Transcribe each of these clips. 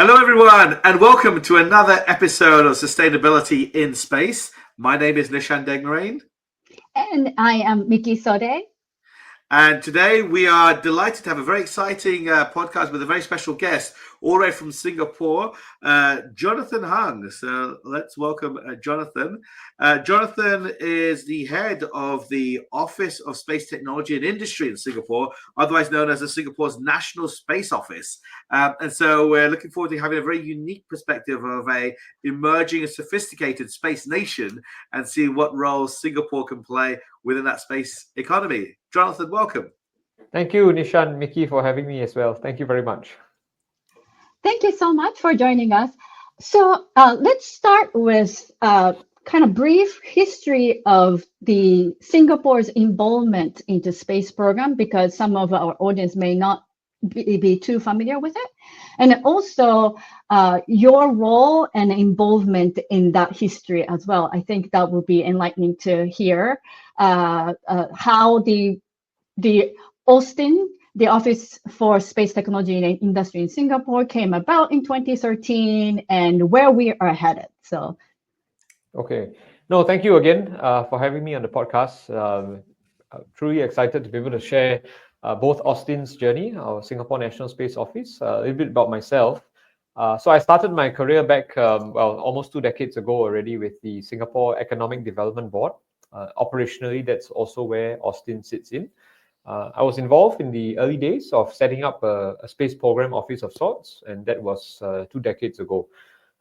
Hello, everyone, and welcome to another episode of Sustainability in Space. My name is Nishan Degnarain. And I am Miki Sode. And today we are delighted to have a very exciting podcast with a very special guest, all the way from Singapore, Johnathan Hung. So let's welcome Johnathan. Johnathan is the head of the Office of Space Technology and Industry in Singapore, otherwise known as the Singapore's National Space Office. And so we're looking forward to having a very unique perspective of a emerging and sophisticated space nation and see what role Singapore can play within that space economy. Johnathan, welcome. Thank you, Nishan, Miki, for having me as well. Thank you very much. Thank you so much for joining us. So let's start with kind of brief history of the Singapore's involvement into space program, because some of our audience may not be too familiar with it. And also your role and involvement in that history as well. I think that would be enlightening to hear how the Austin, the Office for Space Technology and Industry in Singapore, came about in 2013 and where we are headed. So, okay. No, thank you again for having me on the podcast. I'm truly excited to be able to share both Austin's journey, our Singapore National Space Office, a little bit about myself. So I started my career back, almost 2 decades ago already with the Singapore Economic Development Board. Operationally, that's also where Austin sits in. I was involved in the early days of setting up a space program office of sorts, and that was 2 decades ago.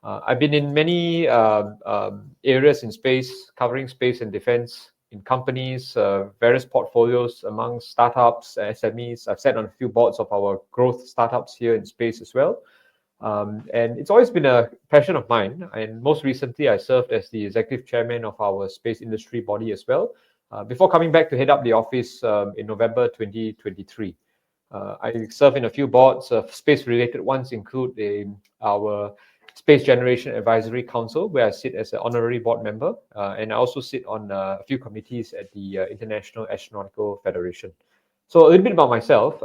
I've been in many areas in space, covering space and defense in companies, various portfolios among startups, SMEs. I've sat on a few boards of our growth startups here in space as well. And it's always been a passion of mine. And most recently, I served as the executive chairman of our space industry body as well, before coming back to head up the office in November 2023. I serve in a few boards. Space-related ones include our Space Generation Advisory Council, where I sit as an honorary board member. And I also sit on a few committees at the International Astronautical Federation. So a little bit about myself.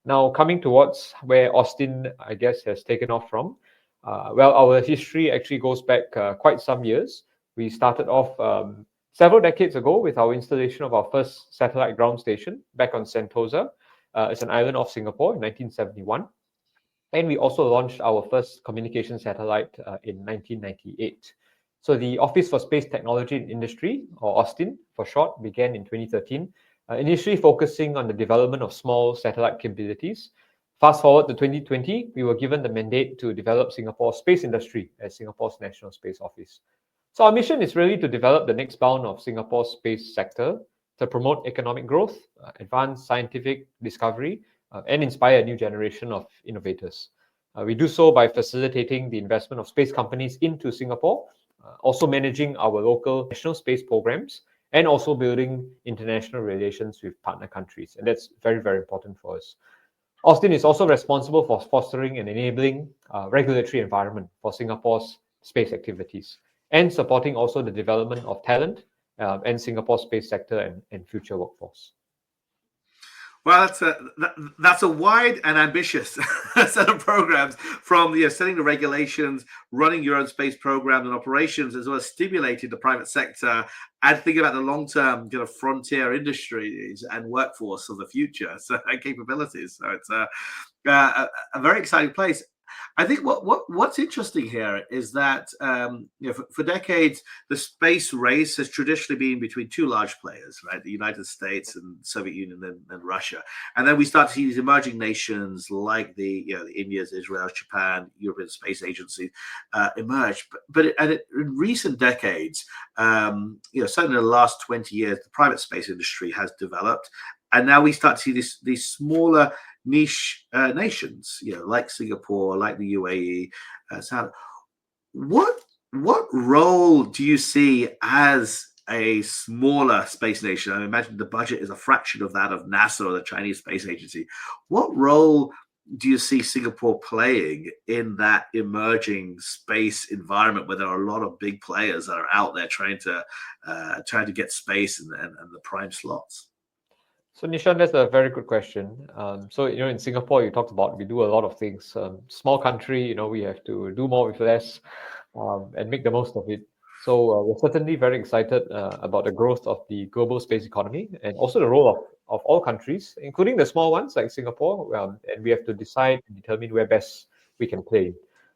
Now, coming towards where Austin, I guess, has taken off from. Our history actually goes back quite some years. We started off several decades ago with our installation of our first satellite ground station back on Sentosa. It's an island off Singapore in 1971. And we also launched our first communication satellite in 1998. So the Office for Space Technology and Industry, or Austin for short, began in 2013. Initially focusing on the development of small satellite capabilities. Fast forward to 2020, we were given the mandate to develop Singapore's space industry as Singapore's National Space Office. So our mission is really to develop the next bound of Singapore's space sector, to promote economic growth, advance scientific discovery, and inspire a new generation of innovators. We do so by facilitating the investment of space companies into Singapore, also managing our local national space programs, and also building international relations with partner countries. And that's very, very important for us. Austin is also responsible for fostering and enabling regulatory environment for Singapore's space activities and supporting also the development of talent and Singapore's space sector and future workforce. Well, that's a wide and ambitious set of programs, from setting the regulations, running your own space programs and operations, as well as stimulating the private sector and thinking about the long-term kind of frontier industries and workforce of the future, and capabilities. So it's a very exciting place. I think what's interesting here is that for decades the space race has traditionally been between two large players, right? The United States and Soviet Union and Russia, and then we start to see these emerging nations like the India's, Israel, Japan, European Space Agency emerge. But in recent decades, certainly in the last 20 years, the private space industry has developed, and now we start to see these smaller niche nations, like Singapore, like the UAE. What role do you see as a smaller space nation? I imagine the budget is a fraction of that of NASA or the Chinese Space Agency. What role do you see Singapore playing in that emerging space environment where there are a lot of big players that are out there trying to get space and the prime slots? So Nishan, that's a very good question. So in Singapore, you talked about we do a lot of things. Small country, we have to do more with less, and make the most of it. So we're certainly very excited about the growth of the global space economy and also the role of all countries, including the small ones like Singapore. And we have to decide and determine where best we can play.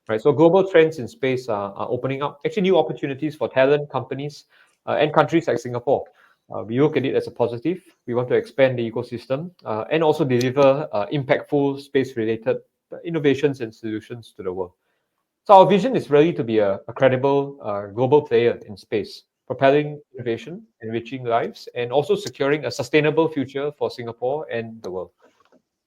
Right. So global trends in space are opening up actually new opportunities for talent, companies, and countries like Singapore. We look at it as a positive. We want to expand the ecosystem and also deliver impactful space-related innovations and solutions to the world. So our vision is really to be a credible global player in space, propelling innovation, enriching lives, and also securing a sustainable future for Singapore and the world.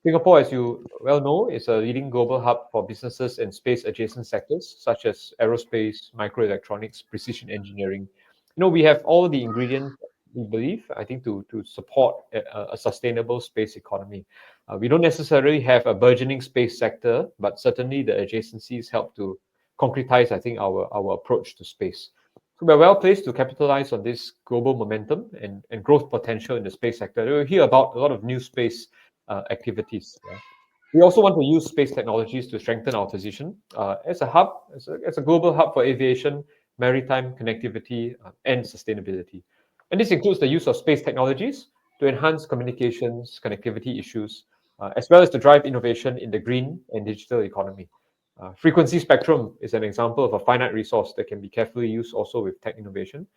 Singapore, as you well know, is a leading global hub for businesses and space-adjacent sectors such as aerospace, microelectronics, precision engineering. We have all the ingredients, we believe, I think, to support a sustainable space economy. We don't necessarily have a burgeoning space sector, but certainly the adjacencies help to concretize, I think, our approach to space. So we're well placed to capitalize on this global momentum and growth potential in the space sector. You'll hear about a lot of new space activities. Yeah. We also want to use space technologies to strengthen our position as a hub, as a global hub for aviation, maritime connectivity, and sustainability. And this includes the use of space technologies to enhance communications, connectivity issues, as well as to drive innovation in the green and digital economy. Frequency spectrum is an example of a finite resource that can be carefully used also with tech innovation.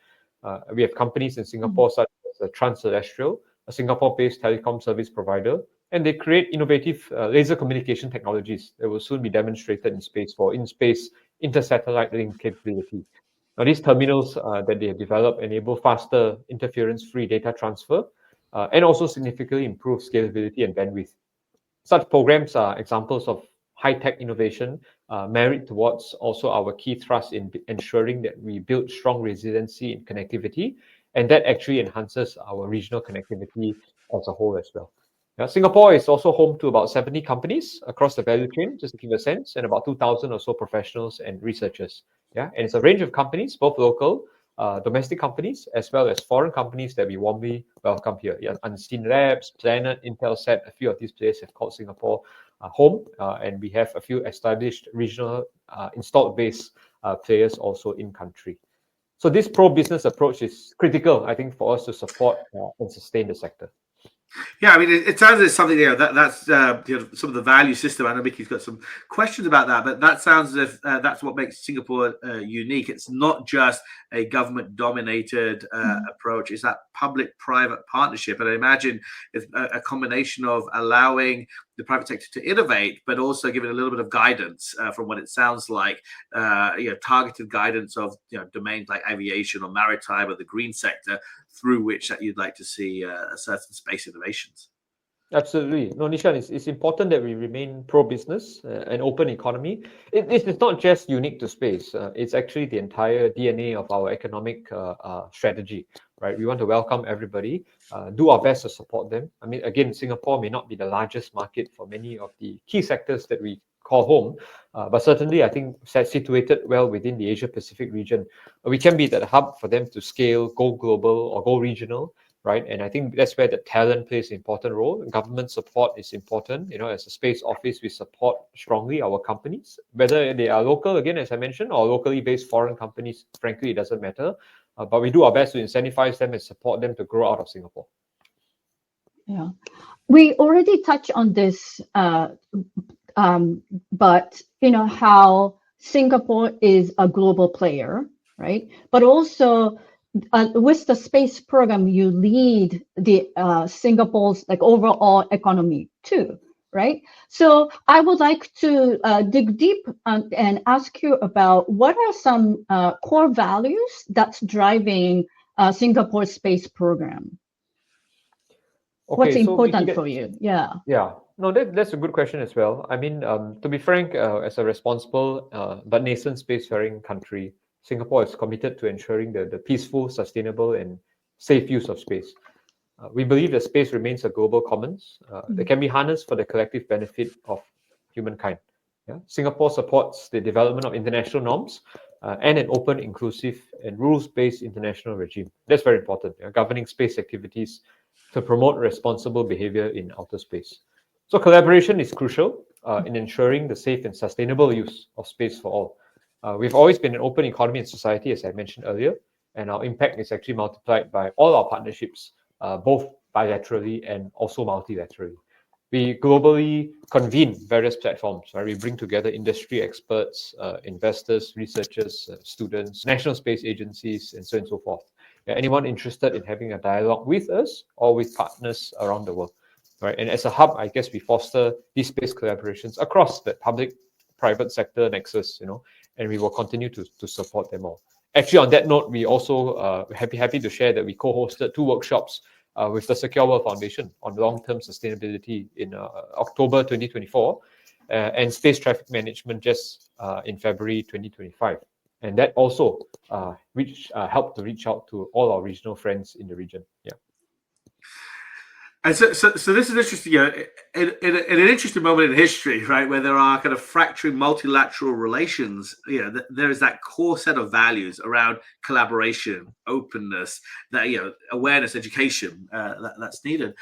We have companies in Singapore such as Trans-Celestial, a Singapore-based telecom service provider, and they create innovative laser communication technologies that will soon be demonstrated in space for in-space inter-satellite link capability. Now, these terminals that they have developed enable faster interference-free data transfer and also significantly improve scalability and bandwidth. Such programs are examples of high-tech innovation merit towards also our key thrust in ensuring that we build strong resiliency in connectivity, and that actually enhances our regional connectivity as a whole as well. Now, Singapore is also home to about 70 companies across the value chain, just to give a sense, and about 2,000 or so professionals and researchers. Yeah, and it's a range of companies, both local, domestic companies, as well as foreign companies that we warmly welcome here. Yeah, Unseen Labs, Planet, Intelsat, a few of these players have called Singapore home, and we have a few established regional installed base players also in country. So this pro-business approach is critical, I think, for us to support and sustain the sector. Yeah, I mean, it sounds as something that's some of the value system. I know Miki's got some questions about that, but that sounds as if that's what makes Singapore unique. It's not just a government-dominated approach; it's that public-private partnership. And I imagine it's a combination of allowing the private sector to innovate, but also giving a little bit of guidance from what it sounds like, targeted guidance of domains like aviation or maritime or the green sector, through which that you'd like to see certain space innovations. Absolutely. No, Nishan, it's important that we remain pro-business and open economy. It's not just unique to space. It's actually the entire DNA of our economic strategy, right? We want to welcome everybody, do our best to support them. I mean, again, Singapore may not be the largest market for many of the key sectors that we call home, but certainly I think situated well within the Asia-Pacific region, we can be that hub for them to scale, go global or go regional. Right, and I think that's where the talent plays an important role. Government support is important. As a space office, we support strongly our companies, whether they are local, again, as I mentioned, or locally based foreign companies. Frankly, it doesn't matter. But we do our best to incentivize them and support them to grow out of Singapore. Yeah, we already touched on this, but how Singapore is a global player, right? But also, with the space program, you lead the Singapore's overall economy too, right? So I would like to dig deep and ask you about what are some core values that's driving Singapore's space program. Okay, what's important for you? Yeah. No, that's a good question as well. I mean, to be frank, as a responsible but nascent spacefaring country, Singapore is committed to ensuring the peaceful, sustainable, and safe use of space. We believe that space remains a global commons that can be harnessed for the collective benefit of humankind. Yeah? Singapore supports the development of international norms and an open, inclusive, and rules-based international regime. That's very important. Governing space activities to promote responsible behavior in outer space. So collaboration is crucial in ensuring the safe and sustainable use of space for all. We've always been an open economy and society, as I mentioned earlier, and our impact is actually multiplied by all our partnerships, both bilaterally and also multilaterally. We globally convene various platforms, right? We bring together industry experts, investors, researchers, students, national space agencies, and so on and so forth. Anyone interested in having a dialogue with us or with partners around the world, right? And as a hub, I guess we foster these space collaborations across the public-private sector nexus, and we will continue to support them all. Actually, on that note, we also happy to share that we co-hosted 2 workshops with the Secure World Foundation on long-term sustainability in October 2024 and space traffic management just in February 2025. And that also helped to reach out to all our regional friends in the region. Yeah. And so this is interesting, in an interesting moment in history, right, where there are kind of fracturing multilateral relations. There is that core set of values around collaboration, openness, that awareness, education that's needed.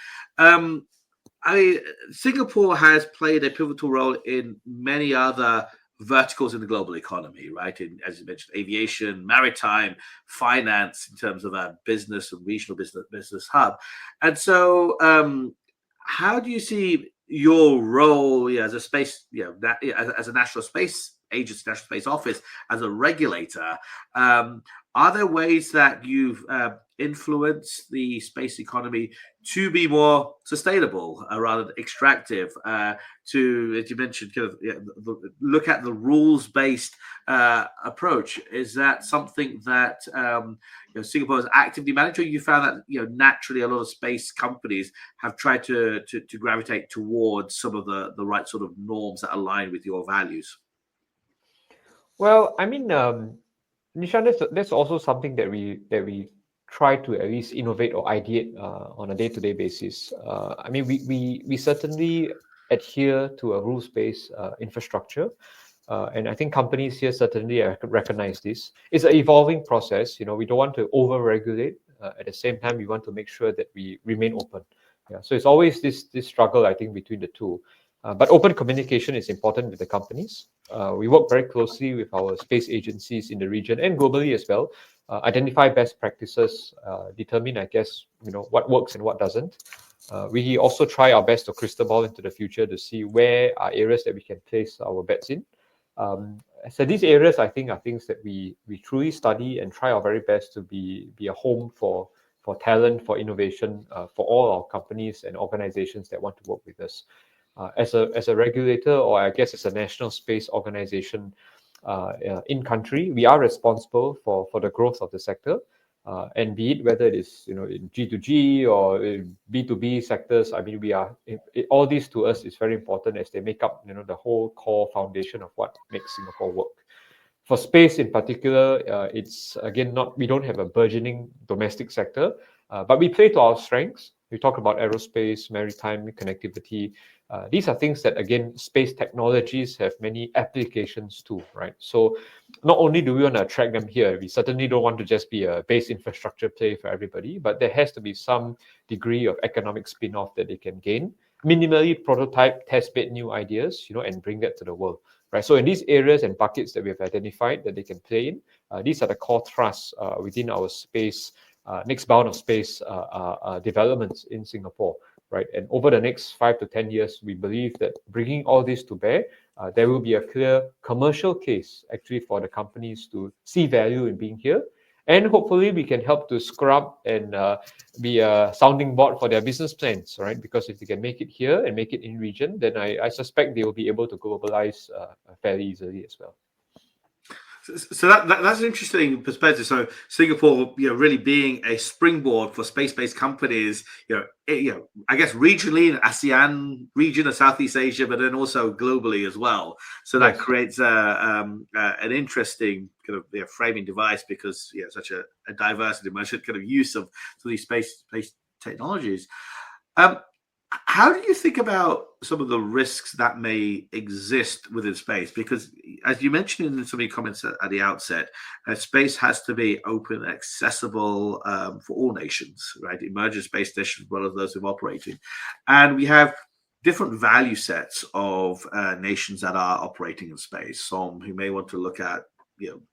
Singapore has played a pivotal role in many other verticals in the global economy, right? As you mentioned, aviation, maritime, finance, in terms of a business and regional business hub. And so, how do you see your role as a space, as a national space agency, national space office, as a regulator? Are there ways that you've influenced the space economy to be more sustainable rather than extractive? To, as you mentioned, kind of look at the rules-based approach. Is that something that Singapore has actively managed, or you found that naturally a lot of space companies have tried to gravitate towards some of the right sort of norms that align with your values? Well, I mean, Nishan, that's also something that we try to at least innovate or ideate on a day-to-day basis. I mean, we certainly adhere to a rules-based infrastructure, and I think companies here certainly recognize this. It's an evolving process. We don't want to over-regulate. At the same time, we want to make sure that we remain open. Yeah. So it's always this struggle, I think, between the two. But open communication is important with the companies. We work very closely with our space agencies in the region and globally as well. Identify best practices, determine, I guess, what works and what doesn't. We also try our best to crystal ball into the future to see where are areas that we can place our bets in. So these areas, I think, are things that we truly study and try our very best to be a home for talent, for innovation, for all our companies and organizations that want to work with us. As a regulator, or I guess as a national space organization in country, we are responsible for the growth of the sector, and be it whether it is in G2G or in B2B sectors. I mean, all these to us is very important as they make up the whole core foundation of what makes Singapore work. For space in particular, it's again we don't have a burgeoning domestic sector, but we play to our strengths. We talk about aerospace, maritime connectivity. These are things that, again, space technologies have many applications to, right? So not only do we want to attract them here, we certainly don't want to just be a base infrastructure play for everybody, but there has to be some degree of economic spin-off that they can gain, minimally prototype, test bed new ideas, and bring that to the world, right? So in these areas and buckets that we have identified that they can play in, these are the core thrusts within our space, next bound of space developments in Singapore. Right, and over the next 5 to 10 years, we believe that bringing all this to bear, there will be a clear commercial case actually for the companies to see value in being here, and hopefully we can help to scrub and be a sounding board for their business plans, right? Because if they can make it here and make it in region, then I suspect they will be able to globalize fairly easily as well. So that's an interesting perspective. So Singapore, really being a springboard for space-based companies, I guess regionally in ASEAN region of Southeast Asia, but then also globally as well. So that creates an interesting kind of framing device, because such a diverse and emergent kind of use of these space technologies. How do you think about some of the risks that may exist within space? Because as you mentioned in some of your comments at the outset, space has to be open and accessible for all nations, right? Emerging space stations as well as those who are operating. And we have different value sets of nations that are operating in space. Some who may want to look at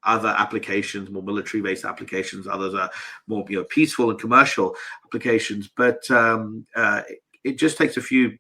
other applications, more military-based applications. Others are more peaceful and commercial applications. But it just takes a few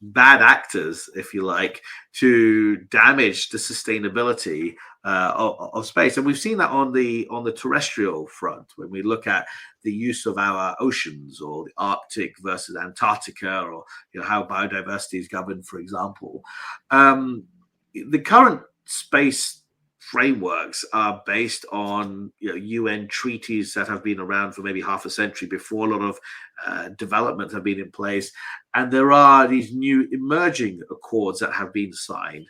bad actors, if you like, to damage the sustainability of space. And we've seen that on the terrestrial front when we look at the use of our oceans, or the Arctic versus Antarctica, or how biodiversity is governed, for example. The current space frameworks are based on UN treaties that have been around for maybe half a century before a lot of development have been in place, and there are these new emerging accords that have been signed.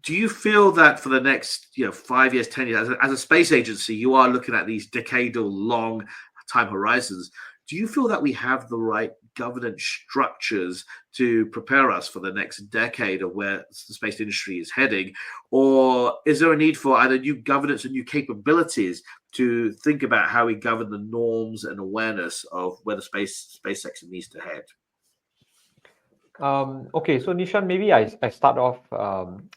Do you feel that for the next 5 years, 10 years, as a space agency, you are looking at these decadal long time horizons? Do you feel that we have the right governance structures to prepare us for the next decade of where the space industry is heading? Or is there a need for either new governance and new capabilities to think about how we govern the norms and awareness of where the space sector needs to head? Okay, so Nishan, maybe I start off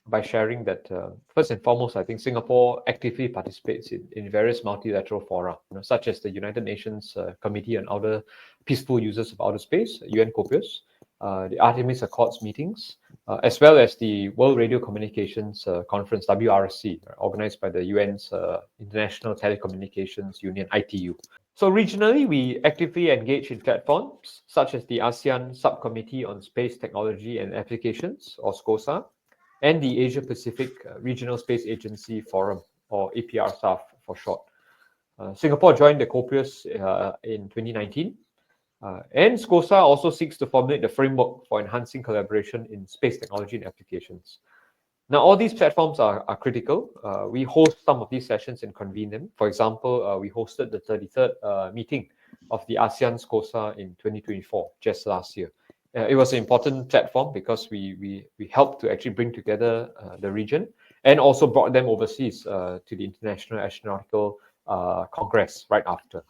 by sharing that first and foremost, I think Singapore actively participates in various multilateral fora, such as the United Nations Committee on Outer Peaceful Uses of Outer Space, UN COPUOS, the Artemis Accords meetings, as well as the World Radio Communications Conference, WRC, organized by the UN's International Telecommunications Union, ITU. So regionally, we actively engage in platforms such as the ASEAN Subcommittee on Space Technology and Applications, or SCOSA, and the Asia Pacific Regional Space Agency Forum, or APRSAF for short. Singapore joined the COPUOS in 2019, and SCOSA also seeks to formulate the framework for enhancing collaboration in space technology and applications. Now, all these platforms are critical. We host some of these sessions and convene them. For example, we hosted the 33rd meeting of the ASEAN SCOSA in 2024, just last year. It was an important platform because we helped to actually bring together the region, and also brought them overseas to the International Astronautical Congress right after.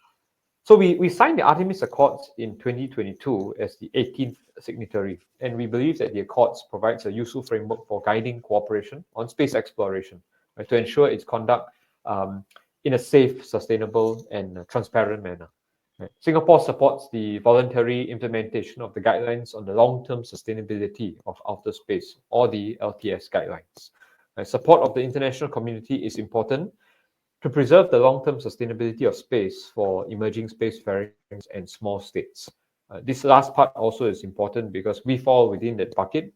So we signed the Artemis Accords in 2022 as the 18th signatory, and we believe that the Accords provides a useful framework for guiding cooperation on space exploration, right, to ensure its conduct in a safe, sustainable, and transparent manner. Right. Singapore supports the voluntary implementation of the guidelines on the long-term sustainability of outer space, or the LTS guidelines. Right. Support of the international community is important to preserve the long-term sustainability of space for emerging spacefaring and small states. This last part also is important because we fall within that bucket,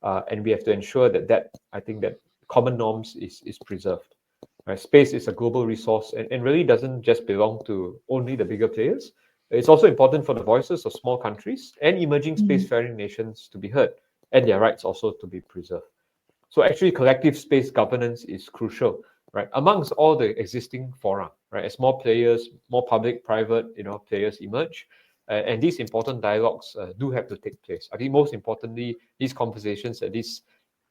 and we have to ensure that I think that common norms is preserved. Right? Space is a global resource and really doesn't just belong to only the bigger players. It's also important for the voices of small countries and emerging spacefaring nations to be heard, and their rights also to be preserved. So actually, collective space governance is crucial, right? Amongst all the existing fora, right? As more players, more public-private, players emerge, and these important dialogues do have to take place. I think most importantly, these conversations at this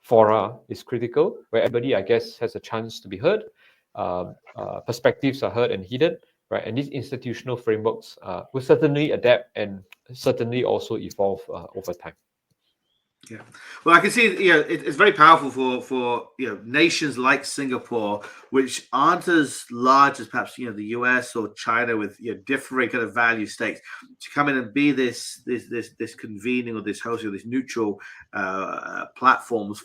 fora is critical, where everybody, I guess, has a chance to be heard. Perspectives are heard and heeded, right? And these institutional frameworks will certainly adapt and certainly also evolve over time. Yeah, well, I can see it's very powerful for nations like Singapore, which aren't as large as perhaps the US or China, with differing kind of value stakes, to come in and be this convening or this hosting or this neutral platforms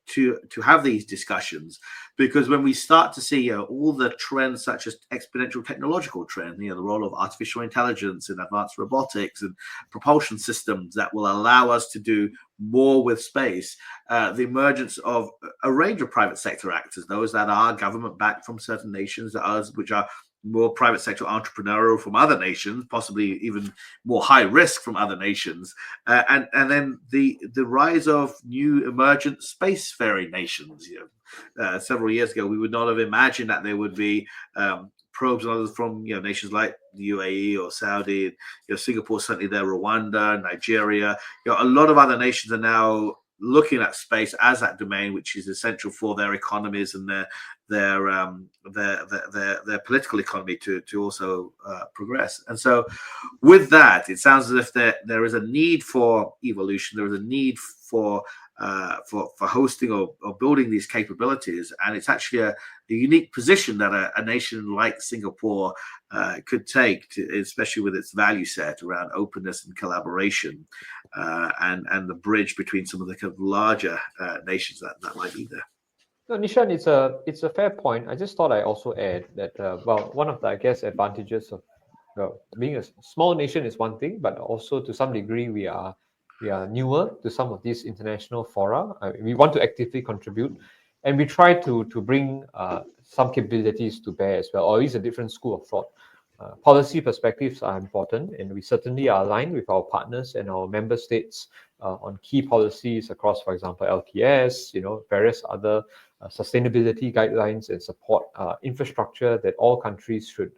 to have these discussions. Because when we start to see all the trends such as exponential technological trends, the role of artificial intelligence and advanced robotics and propulsion systems that will allow us to do more with space, the emergence of a range of private sector actors, those that are government backed from certain nations, others which are more private sector entrepreneurial from other nations, possibly even more high risk from other nations, and then the rise of new emergent spacefaring nations. Several years ago, we would not have imagined that there would be probes and others from nations like the UAE or Saudi, Singapore, certainly there, Rwanda, Nigeria. A lot of other nations are now looking at space as that domain which is essential for their economies and their political economy to also progress. And so with that, it sounds as if there is a need for evolution, there is a need for hosting or building these capabilities, and it's actually a unique position that a nation like Singapore could take, especially with its value set around openness and collaboration, and the bridge between some of the kind of larger nations that might be there. No, Nishan, it's a fair point. I just thought I also add that one of the, I guess, advantages of being a small nation is one thing, but also to some degree we are newer to some of these international fora. We want to actively contribute, and we try to bring some capabilities to bear as well, or at least a different school of thought. Policy perspectives are important, and we certainly are aligned with our partners and our member states on key policies across, for example, LTS, various other sustainability guidelines and support infrastructure that all countries should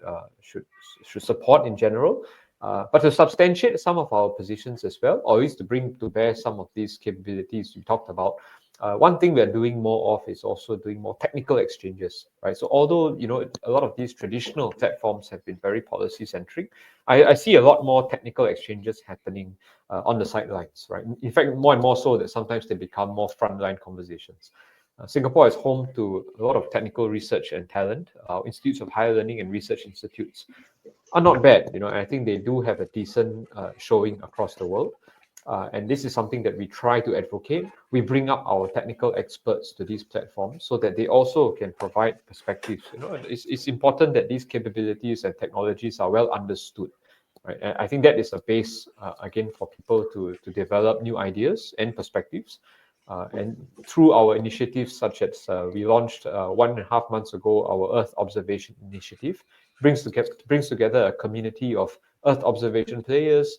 support in general. But to substantiate some of our positions as well, or at least to bring to bear some of these capabilities we talked about, one thing we're doing more of is also doing more technical exchanges, right? So although, a lot of these traditional platforms have been very policy centric, I see a lot more technical exchanges happening on the sidelines, right? In fact, more and more so that sometimes they become more frontline conversations. Singapore is home to a lot of technical research and talent. Our institutes of higher learning and research institutes are not bad, and I think they do have a decent showing across the world. And this is something that we try to advocate. We bring up our technical experts to these platforms so that they also can provide perspectives. It's important that these capabilities and technologies are well understood, right? And I think that is a base, again, for people to develop new ideas and perspectives. And through our initiatives, such as we launched 1.5 months ago, our Earth Observation Initiative, brings together a community of Earth observation players,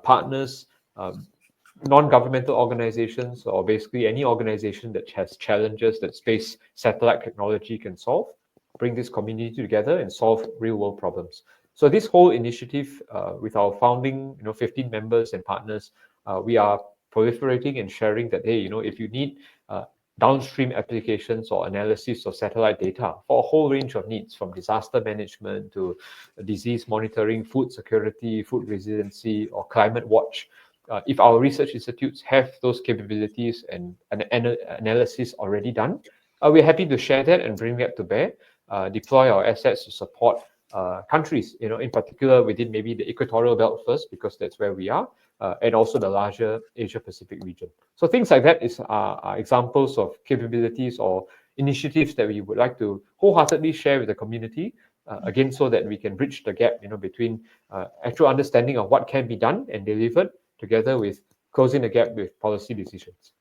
partners, non-governmental organizations, or basically any organization that has challenges that space satellite technology can solve. Bring this community together and solve real-world problems. So this whole initiative, with our founding, 15 members and partners, we are proliferating and sharing that, hey, if you need downstream applications or analysis of satellite data for a whole range of needs, from disaster management to disease monitoring, food security, food resiliency, or climate watch, if our research institutes have those capabilities and an analysis already done, we're happy to share that and bring that to bear, deploy our assets to support countries, in particular within maybe the equatorial belt first, because that's where we are, and also the larger Asia Pacific region. So things like that are examples of capabilities or initiatives that we would like to wholeheartedly share with the community, again, so that we can bridge the gap, between actual understanding of what can be done and delivered, together with closing the gap with policy decisions.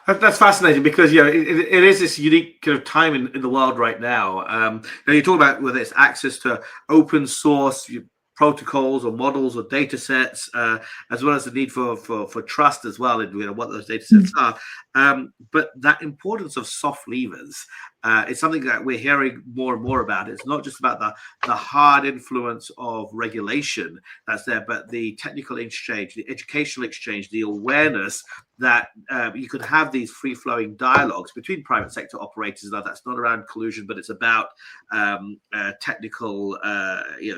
That's fascinating, because it is this unique kind of time in the world right now. Now you talk about whether it's access to open source protocols or models or data sets, as well as the need for trust as well in what those data sets are. But that importance of soft levers is something that we're hearing more and more about. It's not just about the hard influence of regulation that's there, but the technical exchange, the educational exchange, the awareness that you could have these free-flowing dialogues between private sector operators. Now, that's not around collusion, but it's about technical,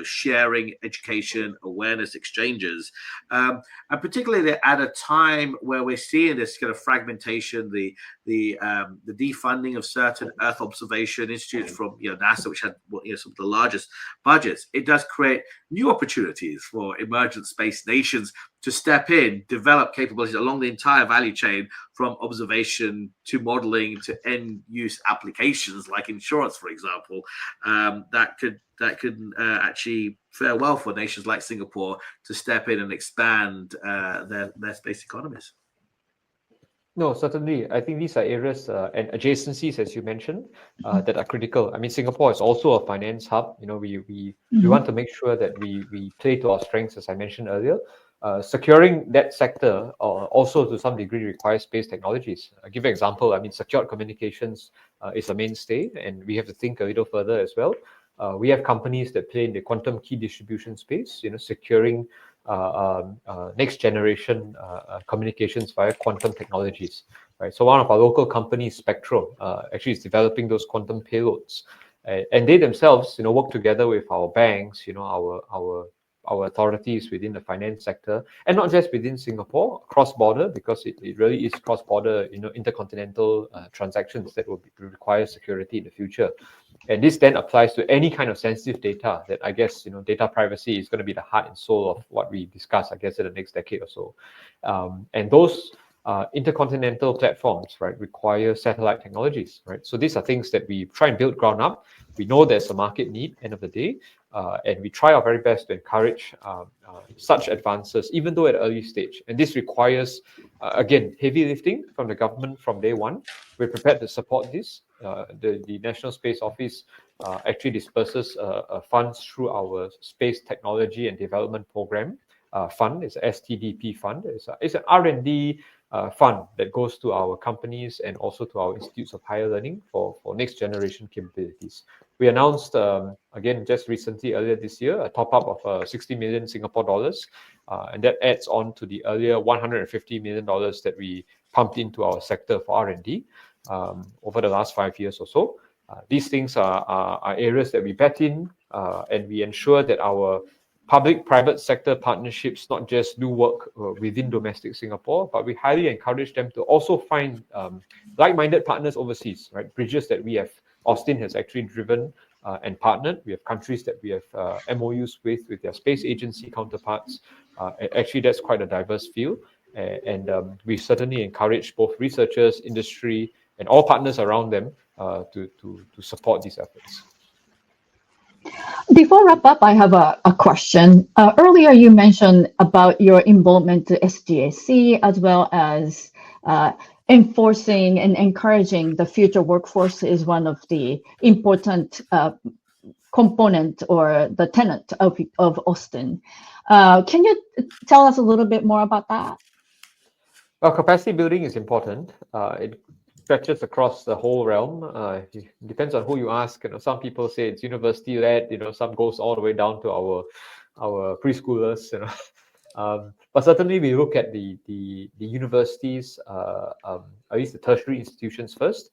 sharing, education, awareness exchanges, and particularly at a time where we're seeing this kind of fragmentation, the defunding of certain Earth observation institutes from NASA, which had some of the largest budgets. It does create new opportunities for emergent space nations to step in, develop capabilities along the entire value chain, from observation to modeling to end use applications like insurance, for example, that could actually fare well for nations like Singapore to step in and expand their space economies. No, certainly. I think these are areas and adjacencies, as you mentioned, that are critical. I mean, Singapore is also a finance hub. We want to make sure that we play to our strengths, as I mentioned earlier. Securing that sector also to some degree requires space technologies. I'll give you an example. I mean, secured communications is a mainstay, and we have to think a little further as well. We have companies that play in the quantum key distribution space, securing next generation communications via quantum technologies. Right. So one of our local companies, Spectral, actually is developing those quantum payloads, and they themselves, work together with our banks, our authorities within the finance sector, and not just within Singapore, cross-border, because it really is cross-border, intercontinental transactions that will require security in the future. And this then applies to any kind of sensitive data that I guess, data privacy is going to be the heart and soul of what we discuss, I guess, in the next decade or so. And those intercontinental platforms, right, require satellite technologies, right? So these are things that we try and build ground up. We know there's a market need, end of the day, and we try our very best to encourage such advances, even though at an early stage. And this requires, again, heavy lifting from the government from day one. We're prepared to support this. The National Space Office actually disperses funds through our Space Technology and Development Program fund. It's an STDP fund. It's an R&D fund that goes to our companies and also to our institutes of higher learning for next generation capabilities. We announced, again, just recently, earlier this year, a top-up of 60 million Singapore dollars, and that adds on to the earlier $150 million that we pumped into our sector for R&D over the last 5 years or so. These things are areas that we bet in, and we ensure that our public-private sector partnerships not just do work within domestic Singapore, but we highly encourage them to also find like-minded partners overseas, right? Bridges that we have, Austin has actually driven and partnered. We have countries that we have MOUs with their space agency counterparts. Actually, that's quite a diverse field. And we certainly encourage both researchers, industry, and all partners around them to support these efforts. Before wrap up, I have a question. Earlier, you mentioned about your involvement to SGAC as well as enforcing and encouraging the future workforce is one of the important component or the tenet of Austin. Can you tell us a little bit more about that? Well, capacity building is important. It stretches across the whole realm. It depends on who you ask. Some people say it's university-led. Some goes all the way down to our preschoolers. But certainly we look at the universities, at least the tertiary institutions first.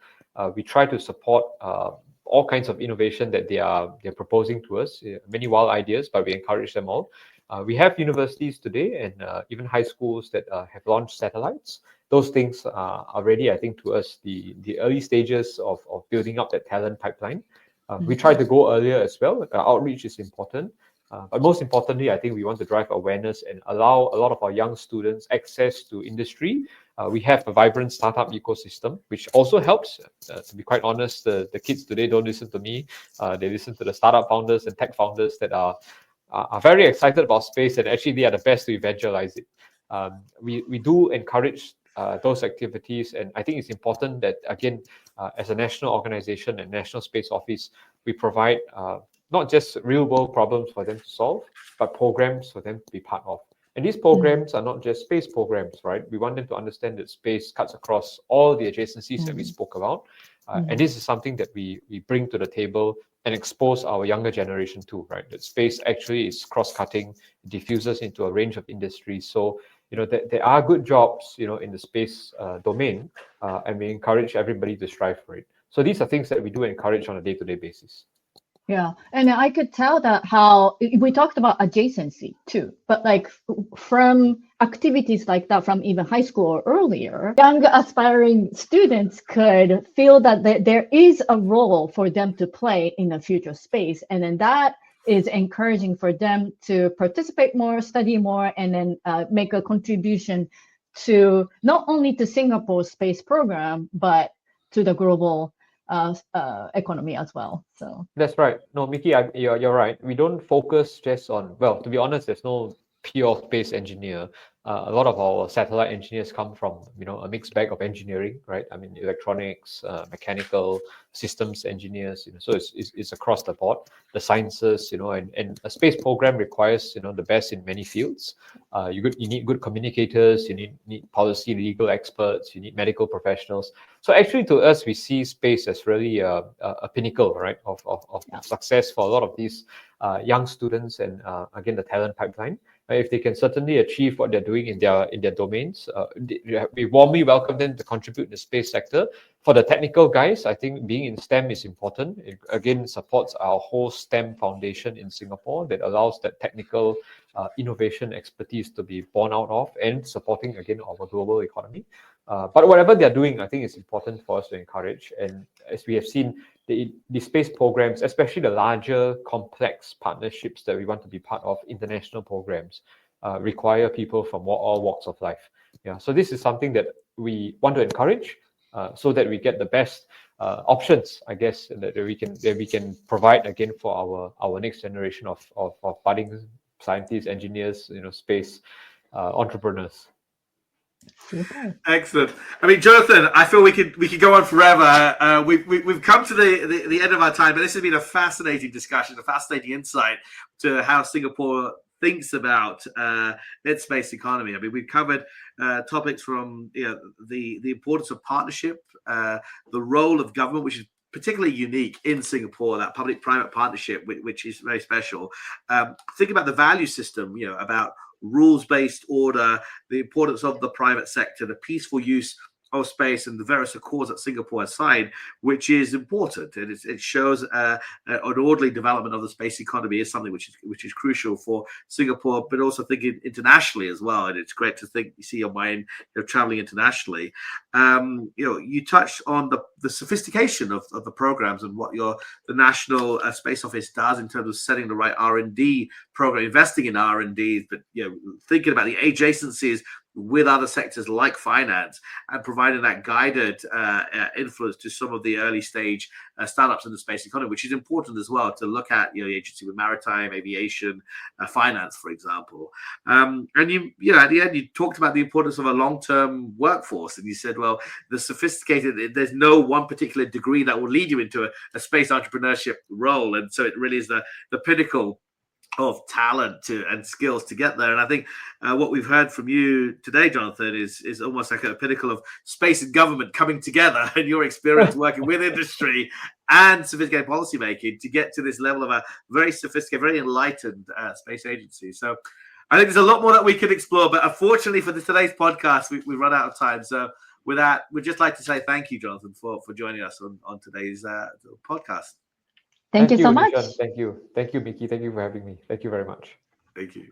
We try to support all kinds of innovation that they're proposing to us. Many wild ideas, but we encourage them all. We have universities today and even high schools that have launched satellites. Those things are ready, I think, to us, the early stages of building up that talent pipeline. We try to go earlier as well. Outreach is important. But most importantly, I think we want to drive awareness and allow a lot of our young students access to industry. We have a vibrant startup ecosystem, which also helps. To be quite honest, the kids today don't listen to me. They listen to the startup founders and tech founders that are very excited about space, and actually they are the best to evangelize it. We do encourage those activities, and I think it's important that, again, as a national organization and National Space Office, we provide not just real-world problems for them to solve, but programs for them to be part of. And these programs are not just space programs, right? We want them to understand that space cuts across all the adjacencies that we spoke about. And this is something that we bring to the table and expose our younger generation to, right? That space actually is cross-cutting, diffuses into a range of industries. So, there are good jobs, in the space domain, and we encourage everybody to strive for it. So these are things that we do encourage on a day-to-day basis. Yeah, and I could tell that how we talked about adjacency too, but like from activities like that from even high school or earlier, young aspiring students could feel that there is a role for them to play in the future space, and then that is encouraging for them to participate more, study more, and then make a contribution to not only to Singapore's space program, but to the global economy as well. So that's right. No, Miki, you're right. We don't focus just on, well, to be honest, there's no pure space engineer. A lot of our satellite engineers come from, a mixed bag of engineering, right? I mean, electronics, mechanical, systems engineers, so it's across the board. The sciences, and a space program requires, the best in many fields. You need good communicators, you need policy, legal experts, you need medical professionals. So actually, to us, we see space as really a pinnacle, right, of success for a lot of these young students and, again, the talent pipeline. if they can certainly achieve what they're doing in their domains, we warmly welcome them to contribute in the space sector. For the technical guys, I think being in STEM is important. It again supports our whole STEM foundation in Singapore that allows that technical innovation expertise to be born out of and supporting again our global economy. But whatever they're doing, I think it's important for us to encourage. And as we have seen, the space programs, especially the larger complex partnerships that we want to be part of, international programs, require people from all walks of life. Yeah, so this is something that we want to encourage, so that we get the best options, I guess, that we can provide again for our next generation of budding scientists, engineers, space entrepreneurs. Super. Excellent. I mean, Johnathan, I feel we could go on forever. We've come to the end of our time, but this has been a fascinating discussion, a fascinating insight to how Singapore thinks about its space economy. I mean, we've covered topics from the importance of partnership, the role of government, which is particularly unique in Singapore, that public-private partnership, which is very special. Think about the value system, about rules-based order, the importance of the private sector, the peaceful use of space, and the various accords that Singapore has signed, which is important. And it shows an orderly development of the space economy is something which is crucial for Singapore, but also thinking internationally as well. And it's great to see your mind traveling internationally. You touched on the sophistication of the programs and what the National Space Office does in terms of setting the right R&D program, investing in R&D, but thinking about the adjacencies with other sectors like finance and providing that guided influence to some of the early stage startups in the space economy, which is important as well to look at, the agency with maritime, aviation, finance, for example. And at the end, you talked about the importance of a long-term workforce. And you said, well, there's no one particular degree that will lead you into a space entrepreneurship role. And so it really is the pinnacle of talent and skills to get there. And I think what we've heard from you today, Johnathan, is almost like a pinnacle of space and government coming together, and your experience working with industry and sophisticated policymaking to get to this level of a very sophisticated, very enlightened space agency. So I think there's a lot more that we could explore, but unfortunately for today's podcast, we've run out of time. So with that, we'd just like to say thank you, Johnathan, for joining us on today's podcast. Thank you so much. Nishan. Thank you, Miki. Thank you for having me. Thank you very much. Thank you.